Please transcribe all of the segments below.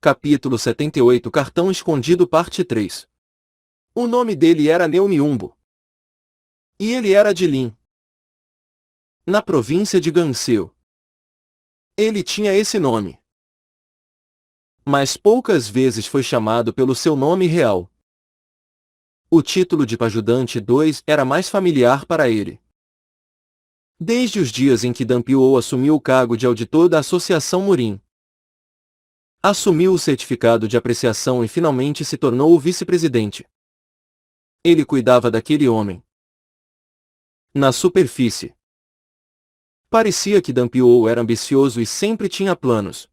Capítulo 78 Cartão Escondido Parte 3. O nome dele era Neumiumbo. E ele era de Lin, na província de Ganseu. Ele tinha esse nome, mas poucas vezes foi chamado pelo seu nome real. O título de Pajudante II era mais familiar para ele. Desde os dias em que Dampiou assumiu o cargo de auditor da Associação Murim, assumiu o certificado de apreciação e finalmente se tornou o vice-presidente. Ele cuidava daquele homem. Na superfície, parecia que Dampiou era ambicioso e sempre tinha planos.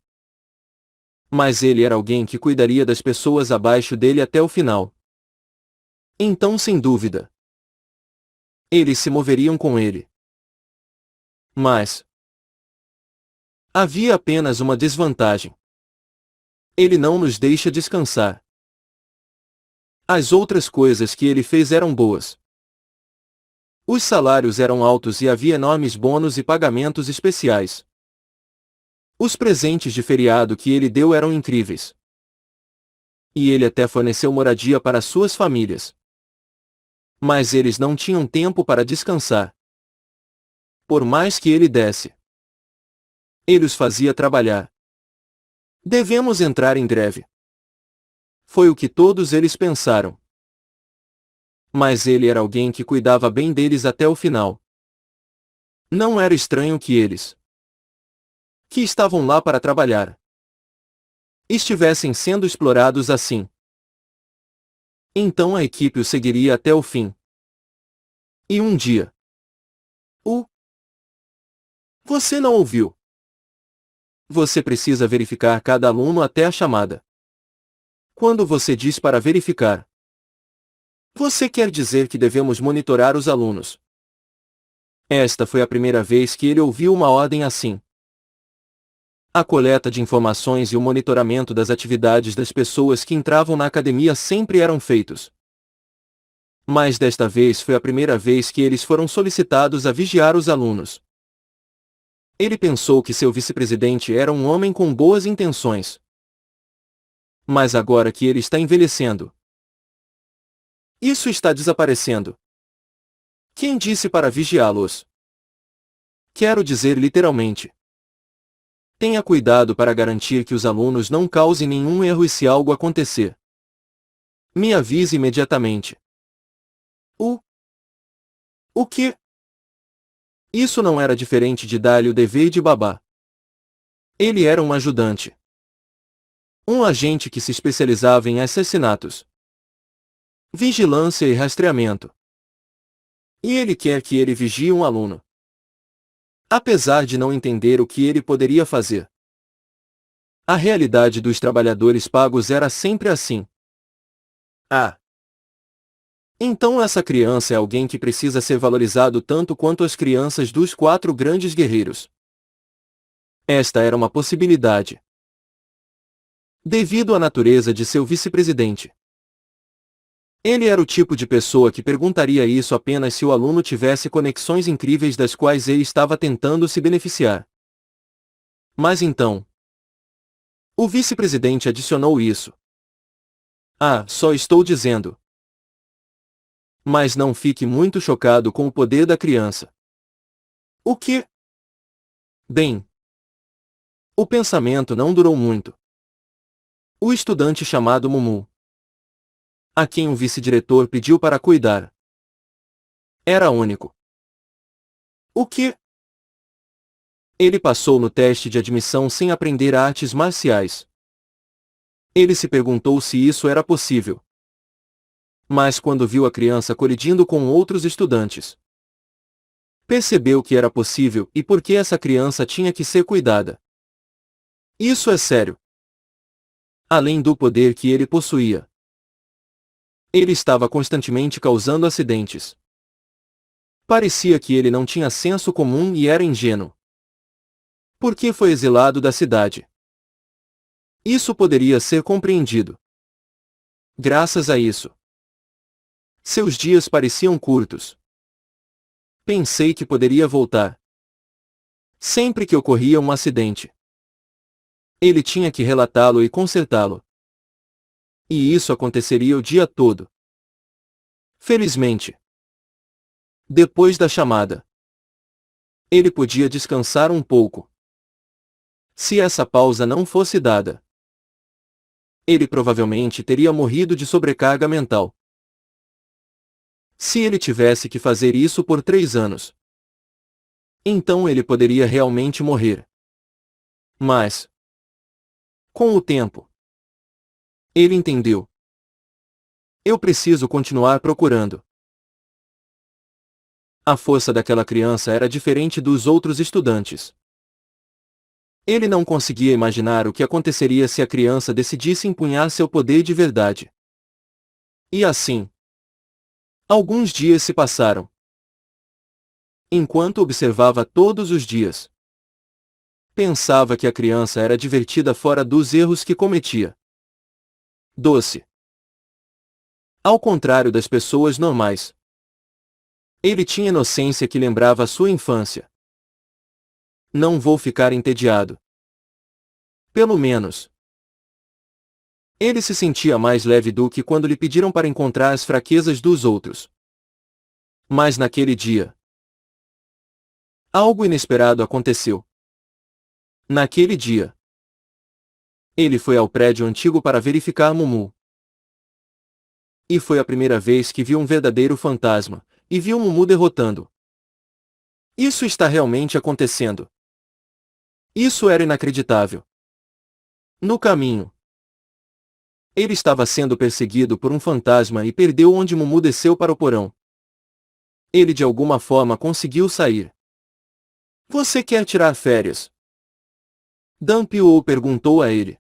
Mas ele era alguém que cuidaria das pessoas abaixo dele até o final. Então, sem dúvida, eles se moveriam com ele. Mas havia apenas uma desvantagem. Ele não nos deixa descansar. As outras coisas que ele fez eram boas. Os salários eram altos e havia enormes bônus e pagamentos especiais. Os presentes de feriado que ele deu eram incríveis. E ele até forneceu moradia para suas famílias. Mas eles não tinham tempo para descansar. Por mais que ele desse, ele os fazia trabalhar. Devemos entrar em greve. Foi o que todos eles pensaram. Mas ele era alguém que cuidava bem deles até o final. Não era estranho que eles, que estavam lá para trabalhar, estivessem sendo explorados assim. Então a equipe o seguiria até o fim. E um dia, Você não ouviu. Você precisa verificar cada aluno até a chamada. Quando você diz para verificar, você quer dizer que devemos monitorar os alunos. Esta foi a primeira vez que ele ouviu uma ordem assim. A coleta de informações e o monitoramento das atividades das pessoas que entravam na academia sempre eram feitos. Mas desta vez foi a primeira vez que eles foram solicitados a vigiar os alunos. Ele pensou que seu vice-presidente era um homem com boas intenções. Mas agora que ele está envelhecendo, isso está desaparecendo. Quem disse para vigiá-los? Quero dizer literalmente. Tenha cuidado para garantir que os alunos não causem nenhum erro e se algo acontecer, me avise imediatamente. O quê? Isso não era diferente de dar-lhe o dever de babá. Ele era um ajudante. Um agente que se especializava em assassinatos, vigilância e rastreamento. E ele quer que ele vigie um aluno, apesar de não entender o que ele poderia fazer. A realidade dos trabalhadores pagos era sempre assim. Então essa criança é alguém que precisa ser valorizado tanto quanto as crianças dos 4 grandes guerreiros. Esta era uma possibilidade, devido à natureza de seu vice-presidente. Ele era o tipo de pessoa que perguntaria isso apenas se o aluno tivesse conexões incríveis das quais ele estava tentando se beneficiar. Mas então, o vice-presidente adicionou isso. Só estou dizendo. Mas não fique muito chocado com o poder da criança. O quê? Bem, o pensamento não durou muito. O estudante chamado Mumu, a quem o vice-diretor pediu para cuidar, era único. O quê? Ele passou no teste de admissão sem aprender artes marciais. Ele se perguntou se isso era possível. Mas quando viu a criança colidindo com outros estudantes, percebeu que era possível e por que essa criança tinha que ser cuidada. Isso é sério. Além do poder que ele possuía, ele estava constantemente causando acidentes. Parecia que ele não tinha senso comum e era ingênuo. Por que foi exilado da cidade? Isso poderia ser compreendido. Graças a isso, seus dias pareciam curtos. Pensei que poderia voltar sempre que ocorria um acidente. Ele tinha que relatá-lo e consertá-lo. E isso aconteceria o dia todo. Felizmente, depois da chamada, ele podia descansar um pouco. Se essa pausa não fosse dada, ele provavelmente teria morrido de sobrecarga mental. Se ele tivesse que fazer isso por 3 anos, então ele poderia realmente morrer. Mas, com o tempo, ele entendeu. Eu preciso continuar procurando. A força daquela criança era diferente dos outros estudantes. Ele não conseguia imaginar o que aconteceria se a criança decidisse empunhar seu poder de verdade. E assim, alguns dias se passaram. Enquanto observava todos os dias, pensava que a criança era divertida fora dos erros que cometia. Doce. Ao contrário das pessoas normais. Ele tinha inocência que lembrava a sua infância. Não vou ficar entediado. Pelo menos. Ele se sentia mais leve do que quando lhe pediram para encontrar as fraquezas dos outros. Mas naquele dia, algo inesperado aconteceu. Naquele dia, ele foi ao prédio antigo para verificar Mumu. E foi a primeira vez que viu um verdadeiro fantasma, e viu Mumu derrotando. Isso está realmente acontecendo. Isso era inacreditável. No caminho, ele estava sendo perseguido por um fantasma e perdeu onde Mumu desceu para o porão. Ele de alguma forma conseguiu sair. Você quer tirar férias? Dumpio perguntou a ele.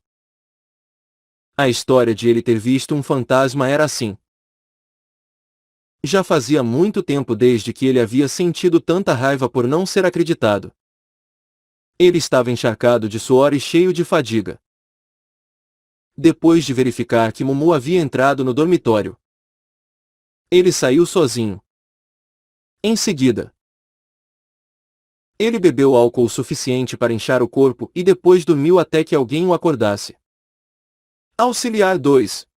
A história de ele ter visto um fantasma era assim. Já fazia muito tempo desde que ele havia sentido tanta raiva por não ser acreditado. Ele estava encharcado de suor e cheio de fadiga. Depois de verificar que Mumu havia entrado no dormitório, ele saiu sozinho. Em seguida, ele bebeu álcool suficiente para inchar o corpo e depois dormiu até que alguém o acordasse. Auxiliar 2.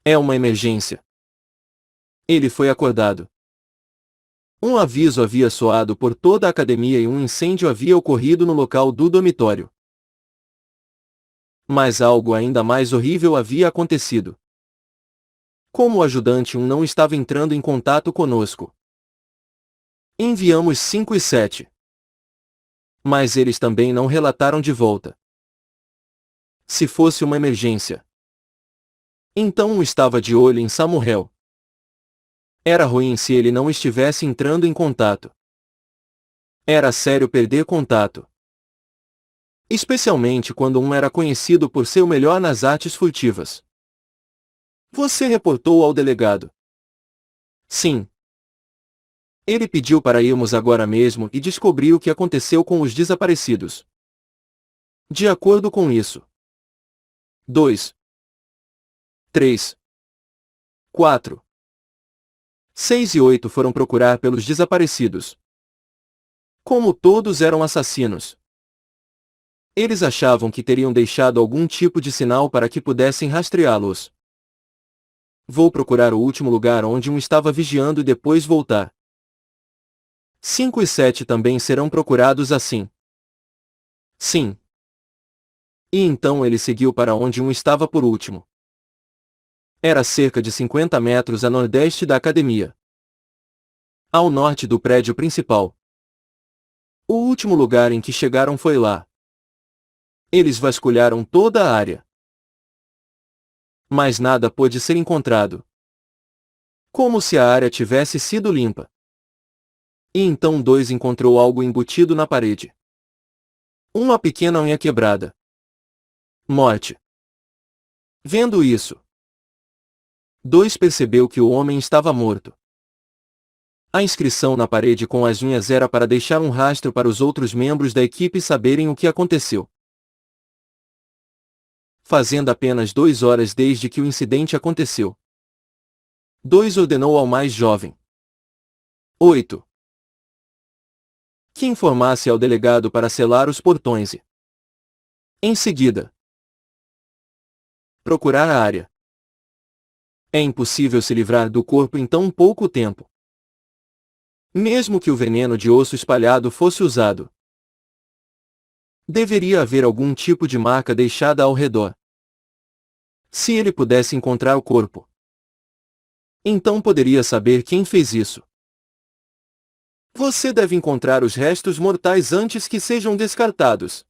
É uma emergência. Ele foi acordado. Um aviso havia soado por toda a academia e um incêndio havia ocorrido no local do dormitório. Mas algo ainda mais horrível havia acontecido. Como o ajudante 1 não estava entrando em contato conosco, enviamos 5 e 7. Mas eles também não relataram de volta. Se fosse uma emergência, então 1 estava de olho em Samuel. Era ruim se ele não estivesse entrando em contato. Era sério perder contato. Especialmente quando 1 era conhecido por ser o melhor nas artes furtivas. Você reportou ao delegado? Sim. Ele pediu para irmos agora mesmo e descobrir o que aconteceu com os desaparecidos. De acordo com isso. 2, 3, 4, 6 e 8 foram procurar pelos desaparecidos. Como todos eram assassinos, eles achavam que teriam deixado algum tipo de sinal para que pudessem rastreá-los. Vou procurar o último lugar onde 1 estava vigiando e depois voltar. 5 e 7 também serão procurados assim. Sim. E então ele seguiu para onde 1 estava por último. Era cerca de 50 metros a nordeste da academia. Ao norte do prédio principal. O último lugar em que chegaram foi lá. Eles vasculharam toda a área. Mas nada pôde ser encontrado. Como se a área tivesse sido limpa. E então 2 encontrou algo embutido na parede. Uma pequena unha quebrada. Morte. Vendo isso, 2 percebeu que o homem estava morto. A inscrição na parede com as unhas era para deixar um rastro para os outros membros da equipe saberem o que aconteceu. Fazendo apenas 2 horas desde que o incidente aconteceu. 2 ordenou ao mais jovem. 8. Que informasse ao delegado para selar os portões e Em seguida, procurar a área. É impossível se livrar do corpo em tão pouco tempo. Mesmo que o veneno de osso espalhado fosse usado, deveria haver algum tipo de marca deixada ao redor. Se ele pudesse encontrar o corpo, então poderia saber quem fez isso. Você deve encontrar os restos mortais antes que sejam descartados.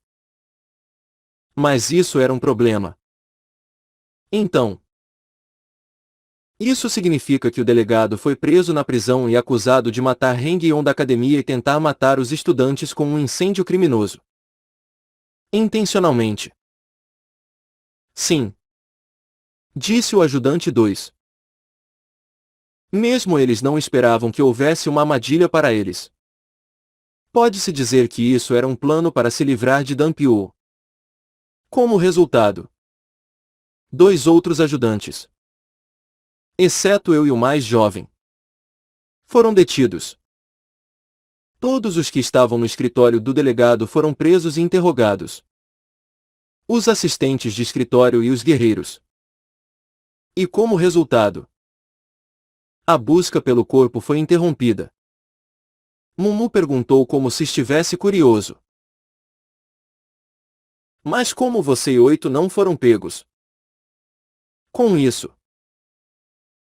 Mas isso era um problema. Então, isso significa que o delegado foi preso na prisão e acusado de matar Heng-yeon da academia e tentar matar os estudantes com um incêndio criminoso. Intencionalmente. Sim. Disse o ajudante 2. Mesmo eles não esperavam que houvesse uma armadilha para eles. Pode-se dizer que isso era um plano para se livrar de Dan-pyo. Como resultado, 2 outros ajudantes, exceto eu e o mais jovem, foram detidos. Todos os que estavam no escritório do delegado foram presos e interrogados. Os assistentes de escritório e os guerreiros. E como resultado, a busca pelo corpo foi interrompida. Mumu perguntou como se estivesse curioso. Mas como você e 8 não foram pegos? Com isso,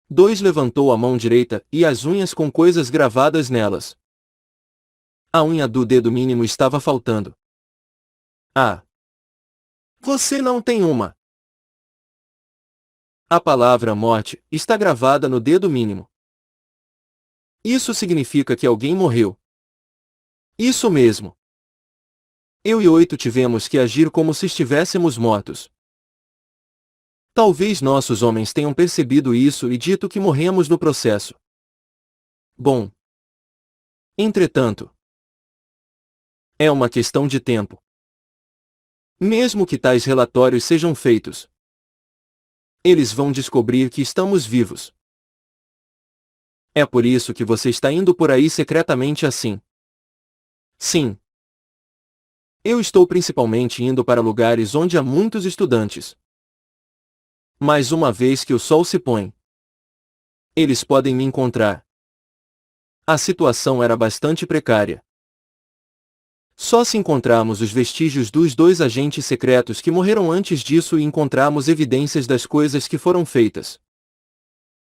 2 levantou a mão direita e as unhas com coisas gravadas nelas. A unha do dedo mínimo estava faltando. Ah! Você não tem uma! A palavra morte está gravada no dedo mínimo. Isso significa que alguém morreu. Isso mesmo. Eu e 8 tivemos que agir como se estivéssemos mortos. Talvez nossos homens tenham percebido isso e dito que morremos no processo. Bom. Entretanto, é uma questão de tempo. Mesmo que tais relatórios sejam feitos, eles vão descobrir que estamos vivos. É por isso que você está indo por aí secretamente assim. Sim. Eu estou principalmente indo para lugares onde há muitos estudantes. Mas uma vez que o sol se põe, eles podem me encontrar. A situação era bastante precária. Só se encontrarmos os vestígios dos 2 agentes secretos que morreram antes disso e encontrarmos evidências das coisas que foram feitas,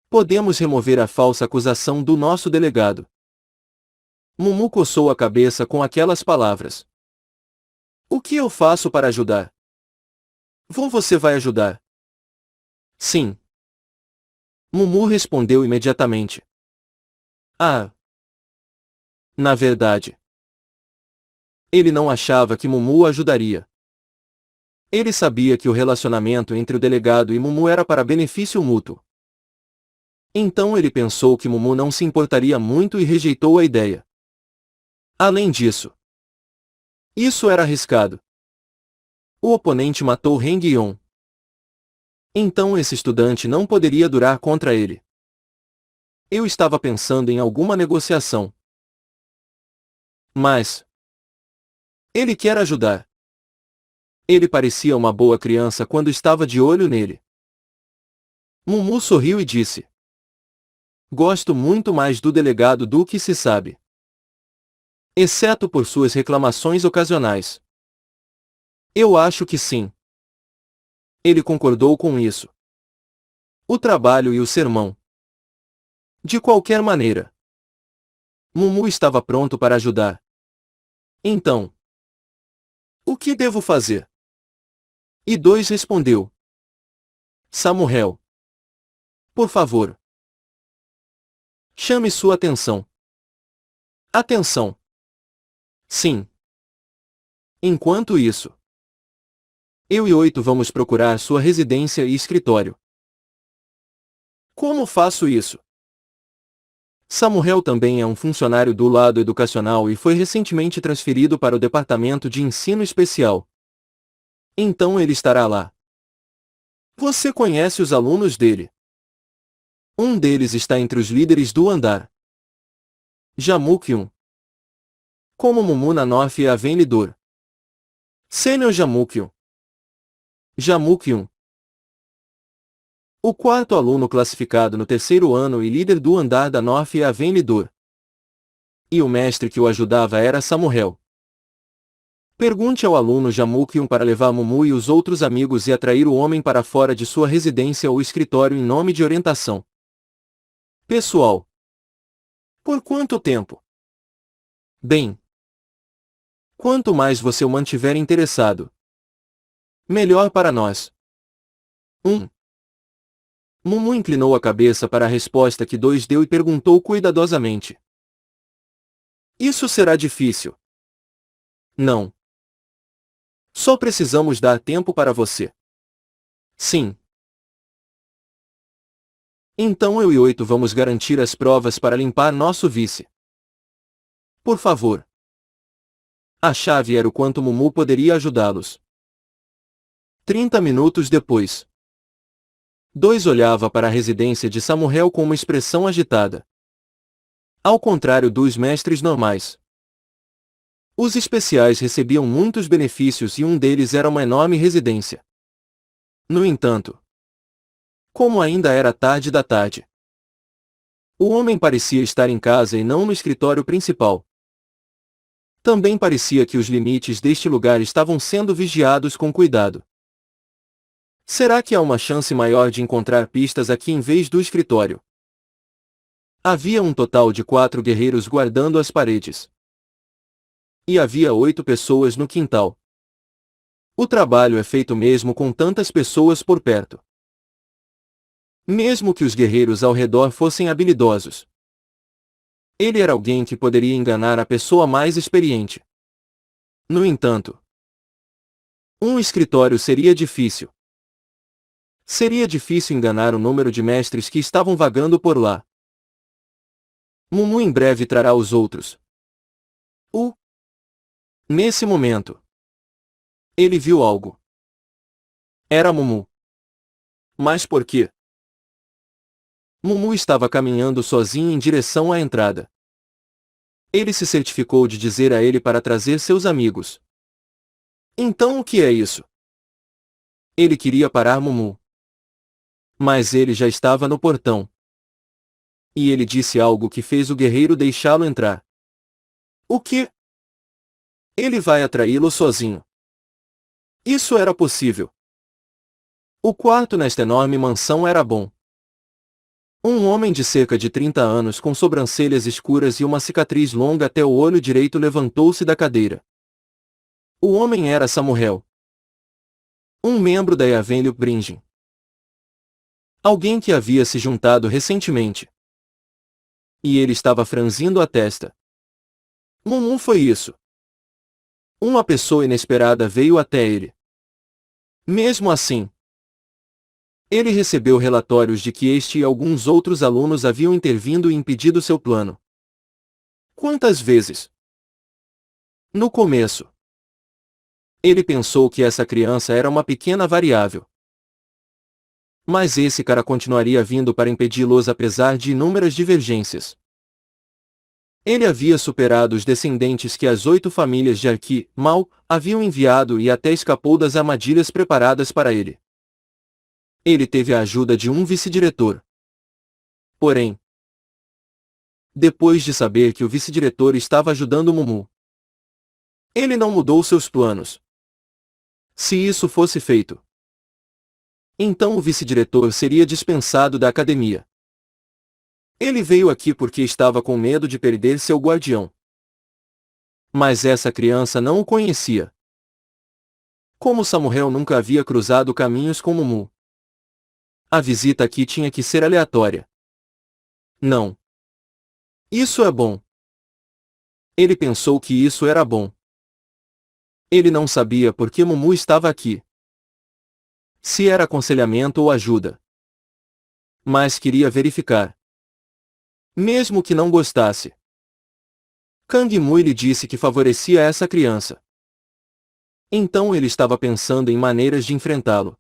podemos remover a falsa acusação do nosso delegado. Mumu coçou a cabeça com aquelas palavras. O que eu faço para ajudar? Você vai ajudar? Sim. Mumu respondeu imediatamente. Ah! Na verdade, ele não achava que Mumu ajudaria. Ele sabia que o relacionamento entre o delegado e Mumu era para benefício mútuo. Então ele pensou que Mumu não se importaria muito e rejeitou a ideia. Além disso, isso era arriscado. O oponente matou Heng-yeon. Então esse estudante não poderia durar contra ele. Eu estava pensando em alguma negociação. Mas ele quer ajudar. Ele parecia uma boa criança quando estava de olho nele. Mumu sorriu e disse: Gosto muito mais do delegado do que se sabe. Exceto por suas reclamações ocasionais. Eu acho que sim. Ele concordou com isso. O trabalho e o sermão. De qualquer maneira, Mumu estava pronto para ajudar. Então, o que devo fazer? E 2 respondeu. Samuel. Por favor. Chame sua atenção. Atenção. Sim. Enquanto isso, eu e 8 vamos procurar sua residência e escritório. Como faço isso? Samuel também é um funcionário do lado educacional e foi recentemente transferido para o departamento de ensino especial. Então ele estará lá. Você conhece os alunos dele? Um deles está entre os líderes do andar. Jamuk-un. Como Mumu Nanoff e Aven Lidor. Sênior Jamuk-un. Jamukyun. O quarto aluno classificado no terceiro ano e líder do andar da North Avenue Door. E o mestre que o ajudava era Samuel. Pergunte ao aluno Jamukyun para levar Mumu e os outros amigos e atrair o homem para fora de sua residência ou escritório em nome de orientação pessoal. Por quanto tempo? Bem, quanto mais você o mantiver interessado, melhor para nós. 1. Mumu inclinou a cabeça para a resposta que 2 deu e perguntou cuidadosamente. Isso será difícil. Não. Só precisamos dar tempo para você. Sim. Então eu e 8 vamos garantir as provas para limpar nosso vice. Por favor. A chave era o quanto Mumu poderia ajudá-los. 30 minutos depois. 2 olhava para a residência de Samuel com uma expressão agitada. Ao contrário dos mestres normais. Os especiais recebiam muitos benefícios e um deles era uma enorme residência. No entanto, como ainda era tarde da tarde, o homem parecia estar em casa e não no escritório principal. Também parecia que os limites deste lugar estavam sendo vigiados com cuidado. Será que há uma chance maior de encontrar pistas aqui em vez do escritório? Havia um total de 4 guerreiros guardando as paredes. E havia 8 pessoas no quintal. O trabalho é feito mesmo com tantas pessoas por perto. Mesmo que os guerreiros ao redor fossem habilidosos. Ele era alguém que poderia enganar a pessoa mais experiente. No entanto, um escritório seria difícil. Seria difícil enganar o número de mestres que estavam vagando por lá. Mumu em breve trará os outros. Nesse momento, ele viu algo. Era Mumu. Mas por quê? Mumu estava caminhando sozinho em direção à entrada. Ele se certificou de dizer a ele para trazer seus amigos. Então o que é isso? Ele queria parar Mumu. Mas ele já estava no portão. E ele disse algo que fez o guerreiro deixá-lo entrar. O quê? Ele vai atraí-lo sozinho. Isso era possível. O quarto nesta enorme mansão era bom. Um homem de cerca de 30 anos com sobrancelhas escuras e uma cicatriz longa até o olho direito levantou-se da cadeira. O homem era Samuel. Um membro da Avenue Bridge. Alguém que havia se juntado recentemente. E ele estava franzindo a testa. Mumu foi isso. Uma pessoa inesperada veio até ele. Mesmo assim, ele recebeu relatórios de que este e alguns outros alunos haviam intervindo e impedido seu plano. Quantas vezes? No começo, ele pensou que essa criança era uma pequena variável. Mas esse cara continuaria vindo para impedi-los apesar de inúmeras divergências. Ele havia superado os descendentes que as 8 famílias de Mal haviam enviado e até escapou das armadilhas preparadas para ele. Ele teve a ajuda de um vice-diretor. Porém, depois de saber que o vice-diretor estava ajudando Mumu, ele não mudou seus planos. Se isso fosse feito, então o vice-diretor seria dispensado da academia. Ele veio aqui porque estava com medo de perder seu guardião. Mas essa criança não o conhecia. Como Samuel nunca havia cruzado caminhos com Mumu, a visita aqui tinha que ser aleatória. Não. Isso é bom. Ele pensou que isso era bom. Ele não sabia por que Mumu estava aqui. Se era aconselhamento ou ajuda. Mas queria verificar. Mesmo que não gostasse. Kang Mui lhe disse que favorecia essa criança. Então ele estava pensando em maneiras de enfrentá-lo.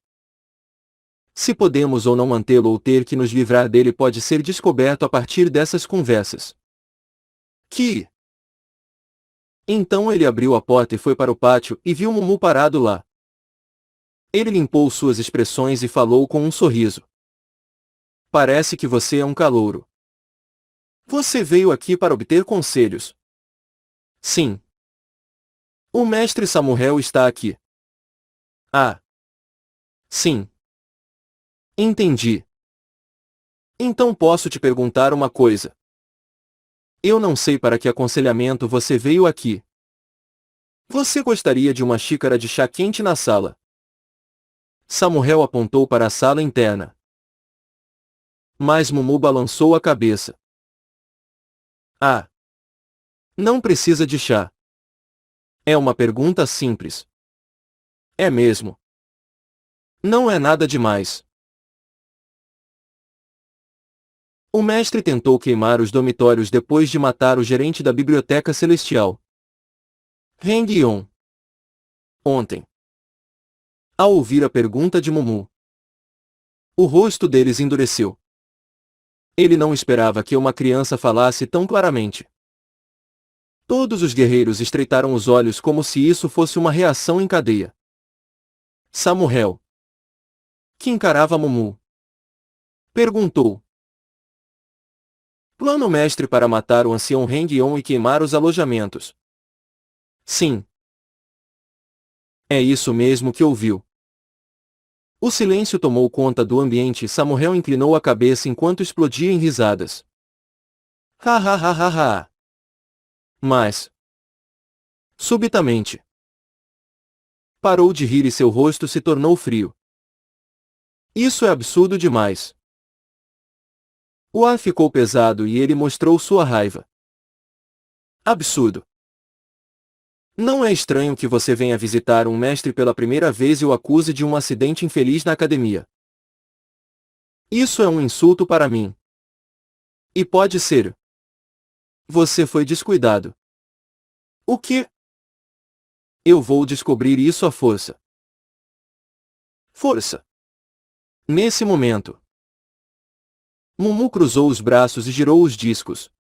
Se podemos ou não mantê-lo ou ter que nos livrar dele pode ser descoberto a partir dessas conversas. Então ele abriu a porta e foi para o pátio e viu Mumu parado lá. Ele limpou suas expressões e falou com um sorriso. Parece que você é um calouro. Você veio aqui para obter conselhos. Sim. O mestre Samuel está aqui. Ah. Sim. Entendi. Então posso te perguntar uma coisa. Eu não sei para que aconselhamento você veio aqui. Você gostaria de uma xícara de chá quente na sala? Samuel apontou para a sala interna. Mas Mumu balançou a cabeça. Ah. Não precisa de chá. É uma pergunta simples. É mesmo. Não é nada demais. O mestre tentou queimar os dormitórios depois de matar o gerente da Biblioteca Celestial. Heng-Yon. Ontem. Ao ouvir a pergunta de Mumu, o rosto deles endureceu. Ele não esperava que uma criança falasse tão claramente. Todos os guerreiros estreitaram os olhos como se isso fosse uma reação em cadeia. Samuel, que encarava Mumu, perguntou. Plano mestre para matar o ancião Heng-Yon e queimar os alojamentos. Sim. É isso mesmo que ouviu. O silêncio tomou conta do ambiente e Samuel inclinou a cabeça enquanto explodia em risadas. Ha ha ha ha ha. Mas, subitamente, parou de rir e seu rosto se tornou frio. Isso é absurdo demais. O ar ficou pesado e ele mostrou sua raiva. Absurdo. Não é estranho que você venha visitar um mestre pela primeira vez e o acuse de um acidente infeliz na academia. Isso é um insulto para mim. E pode ser. Você foi descuidado. O quê? Eu vou descobrir isso à força. Força. Nesse momento, Mumu cruzou os braços e girou os discos,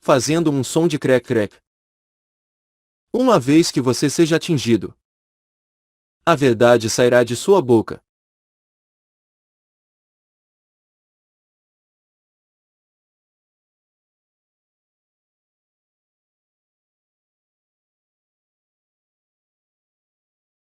fazendo um som de crec-crec. Uma vez que você seja atingido, a verdade sairá de sua boca.